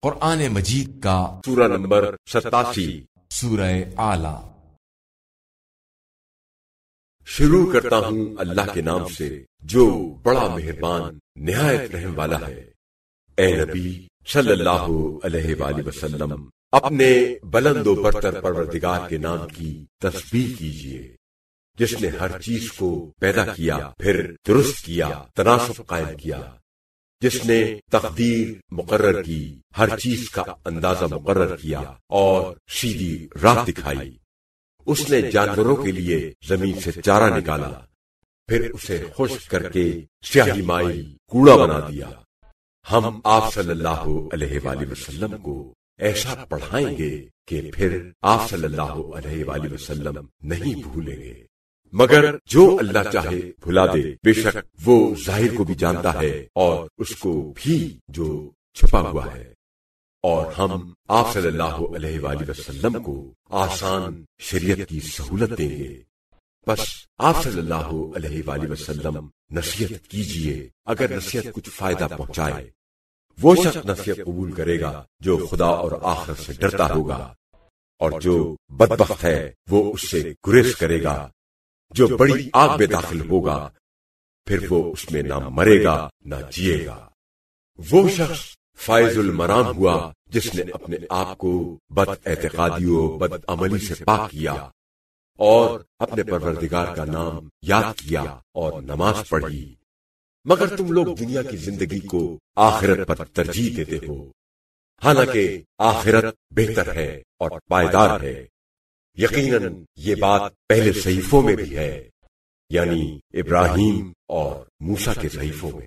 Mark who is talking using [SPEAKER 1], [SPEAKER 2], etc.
[SPEAKER 1] قرآن مجید کا
[SPEAKER 2] سورہ نمبر 87
[SPEAKER 1] سورہ اعلیٰ۔
[SPEAKER 2] شروع کرتا ہوں اللہ کے نام سے جو بڑا مہربان نہایت رحم والا ہے۔ اے نبی صلی اللہ علیہ وآلہ وسلم، اپنے بلند و برتر پروردگار کے نام کی تسبیح کیجیے، جس نے ہر چیز کو پیدا کیا، پھر درست کیا، تناسب قائم کیا، جس نے تقدیر مقرر کی، ہر چیز کا اندازہ مقرر کیا اور سیدھی راہ دکھائی۔ اس نے جانوروں کے لیے زمین سے چارہ نکالا، پھر اسے خشک کر کے سیاہی مائل کوڑا بنا دیا۔ ہم آپ صلی اللہ علیہ وآلہ وسلم کو ایسا پڑھائیں گے کہ پھر آپ صلی اللہ علیہ وآلہ وسلم نہیں بھولیں گے، مگر جو اللہ چاہے بھلا دے۔ بے شک وہ ظاہر کو بھی جانتا ہے اور اس کو بھی جو چھپا ہوا ہے۔ اور ہم آپ صلی اللہ علیہ وآلہ وسلم کو آسان شریعت کی سہولت دیں گے، بس آپ صلی اللہ علیہ وآلہ وسلم نصیحت کیجئے۔ اگر نصیحت کچھ فائدہ پہنچائے، وہ شخص نصیحت قبول کرے گا جو خدا اور آخرت سے ڈرتا ہوگا، اور جو بدبخت ہے وہ اس سے گریز کرے گا۔ جو بڑی آگ میں داخل ہوگا، پھر وہ اس میں نہ مرے گا نہ جیے گا۔ وہ شخص فائز المرام ہوا جس نے اپنے آپ کو بد اعتقادی و بد عملی سے پاک کیا اور اپنے پروردگار کا نام یاد کیا اور نماز پڑھی۔ مگر تم لوگ دنیا کی زندگی کو آخرت پر ترجیح دیتے ہو، حالانکہ آخرت بہتر ہے اور پائیدار ہے۔ یقیناً یہ بات پہلے صحیفوں میں بھی ہے، یعنی ابراہیم اور موسیٰ کے صحیفوں میں۔